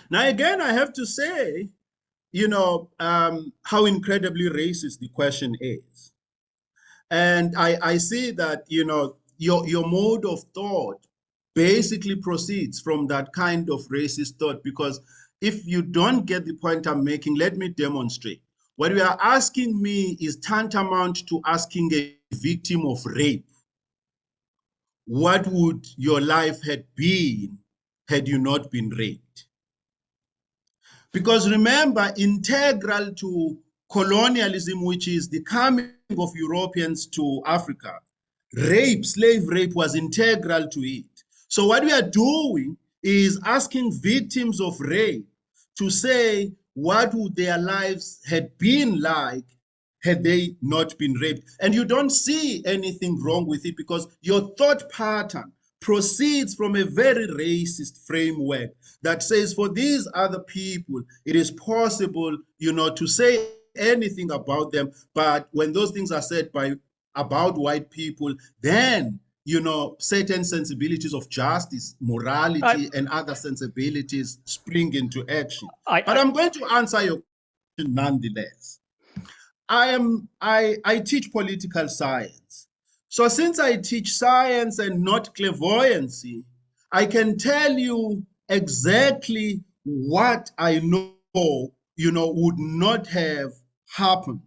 Now, again, I have to say, how incredibly racist the question is. And I see that, your mode of thought basically proceeds from that kind of racist thought, because if you don't get the point I'm making, let me demonstrate. What you are asking me is tantamount to asking a victim of rape, what would your life have been had you not been raped? Because remember, integral to colonialism, which is the coming of Europeans to Africa, slave rape was integral to it. So what we are doing is asking victims of rape to say what would their lives had been like had they not been raped. And you don't see anything wrong with it, because your thought pattern proceeds from a very racist framework that says for these other people, it is possible, to say anything about them. But when those things are said about white people, then certain sensibilities of justice, morality, and other sensibilities spring into action. But I'm going to answer your question nonetheless. I teach political science. So since I teach science and not clairvoyancy, I can tell you exactly what I know, would not have happened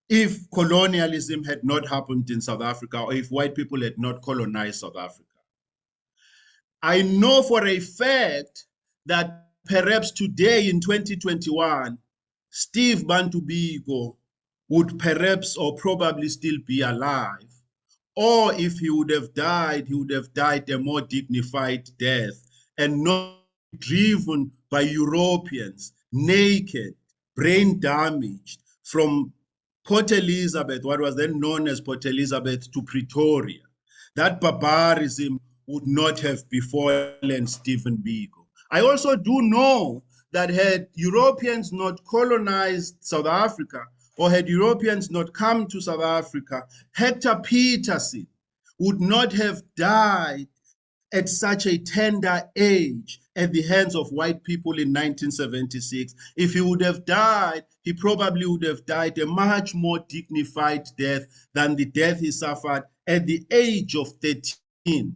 if colonialism had not happened in South Africa, or if white people had not colonized South Africa. I know for a fact that perhaps today in 2021, Steve Bantu Biko would perhaps or probably still be alive. Or if he would have died, he would have died a more dignified death and not driven by Europeans, naked, brain damaged, from Port Elizabeth, what was then known as Port Elizabeth, to Pretoria. That barbarism would not have befallen Stephen Biko. I also do know that had Europeans not colonized South Africa, or had Europeans not come to South Africa, Hector Peterson would not have died at such a tender age at the hands of white people in 1976. If he would have died, he probably would have died a much more dignified death than the death he suffered at the age of 13,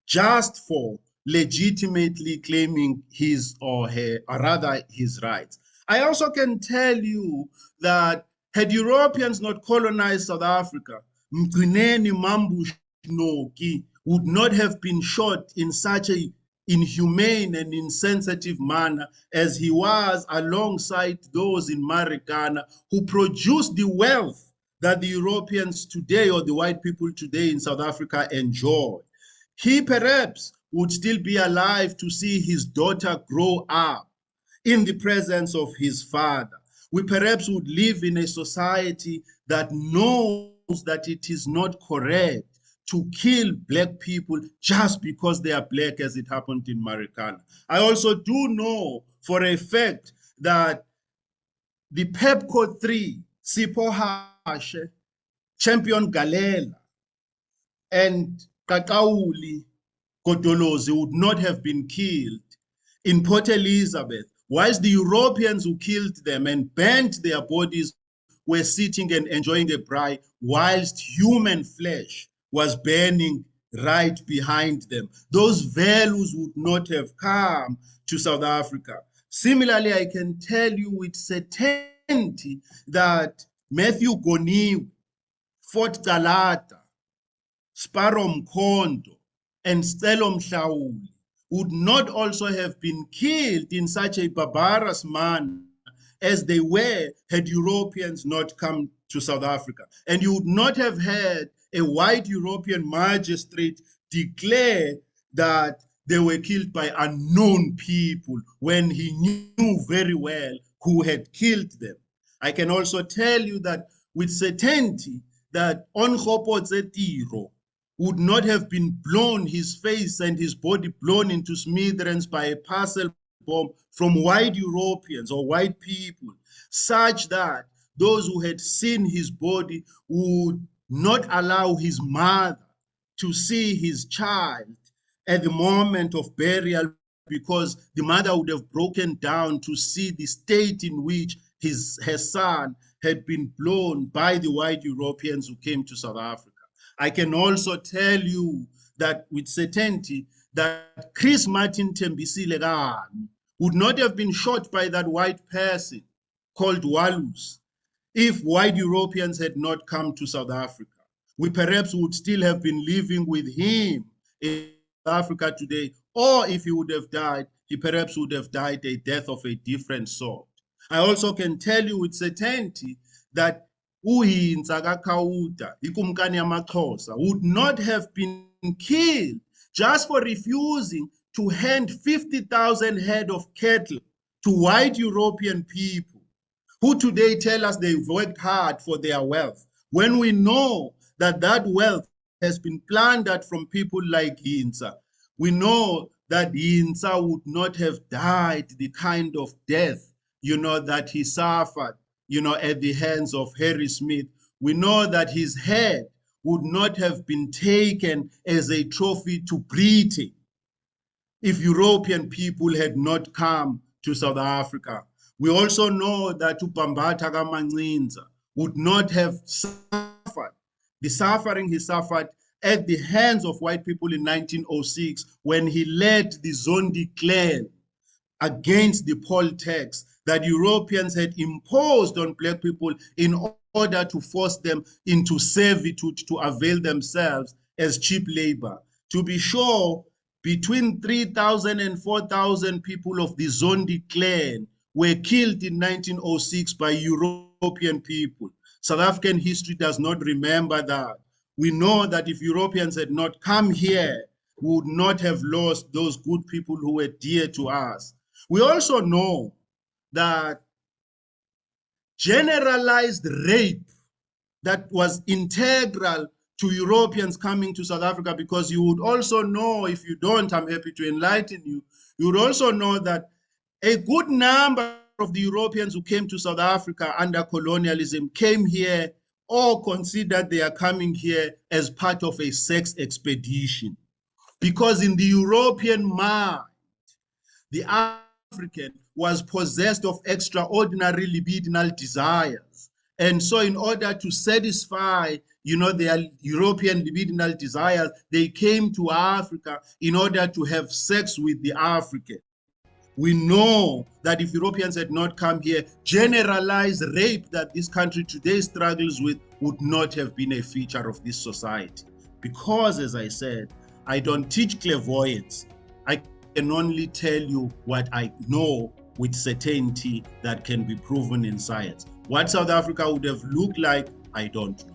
just for legitimately claiming his or her, or rather his rights. I also can tell you that had Europeans not colonized South Africa, Mgcineni Mambush Noki would not have been shot in such a inhumane and insensitive manner as he was, alongside those in Marikana who produced the wealth that the Europeans today, or the white people today in South Africa, enjoy. He perhaps would still be alive to see his daughter grow up in the presence of his father. We perhaps would live in a society that knows that it is not correct to kill black people just because they are black, as it happened in Marikana. I also do know for a fact that the PEPCO 3, Sipho Hashe, Champion Galela, and Kakauli Godolozi would not have been killed in Port Elizabeth, whilst the Europeans who killed them and burnt their bodies were sitting and enjoying a braai, whilst human flesh was burning right behind them. Those values would not have come to South Africa. Similarly, I can tell you with certainty that Matthew Goniwe, Fort Galata, Sparrow Mkhondo, and Stelo Mhlauli would not also have been killed in such a barbarous manner as they were had Europeans not come to South Africa. And you would not have had a white European magistrate declare that they were killed by unknown people when he knew very well who had killed them. I can also tell you that with certainty that Onhopo Zetiro would not have been blown, his face and his body blown into smithereens by a parcel bomb from white Europeans or white people, such that those who had seen his body would not allow his mother to see his child at the moment of burial because the mother would have broken down to see the state in which her son had been blown by the white Europeans who came to South Africa. I can also tell you that with certainty that Chris Martin Tembisile Kani would not have been shot by that white person called Walus if white Europeans had not come to South Africa. We perhaps would still have been living with him in South Africa today, or if he would have died, he perhaps would have died a death of a different sort. I also can tell you with certainty that uHintsa kaKhawuta, ikumkani yamaXhosa, would not have been killed just for refusing to hand 50,000 head of cattle to white European people who today tell us they've worked hard for their wealth, when we know that that wealth has been plundered from people like Hintsa. We know that Hintsa would not have died the kind of death, that he suffered, at the hands of Harry Smith. We know that his head would not have been taken as a trophy to Britain if European people had not come to South Africa. We also know that uBhambatha kaMancinza would not have suffered the suffering he suffered at the hands of white people in 1906 when he led the Zondi clan against the poll tax that Europeans had imposed on black people in order to force them into servitude to avail themselves as cheap labor. To be sure, between 3,000 and 4,000 people of the Zondi clan were killed in 1906 by European people. South African history does not remember that. We know that if Europeans had not come here, we would not have lost those good people who were dear to us. We also know that generalized rape that was integral to Europeans coming to South Africa, because you would also know, if you don't, I'm happy to enlighten you, you would also know that a good number of the Europeans who came to South Africa under colonialism came here or considered they are coming here as part of a sex expedition. Because in the European mind, the African was possessed of extraordinary libidinal desires. And so in order to satisfy, their European libidinal desires, they came to Africa in order to have sex with the African. We know that if Europeans had not come here, generalized rape that this country today struggles with would not have been a feature of this society. Because, as I said, I don't teach clairvoyance. I can only tell you what I know with certainty that can be proven in science. What South Africa would have looked like, I don't know.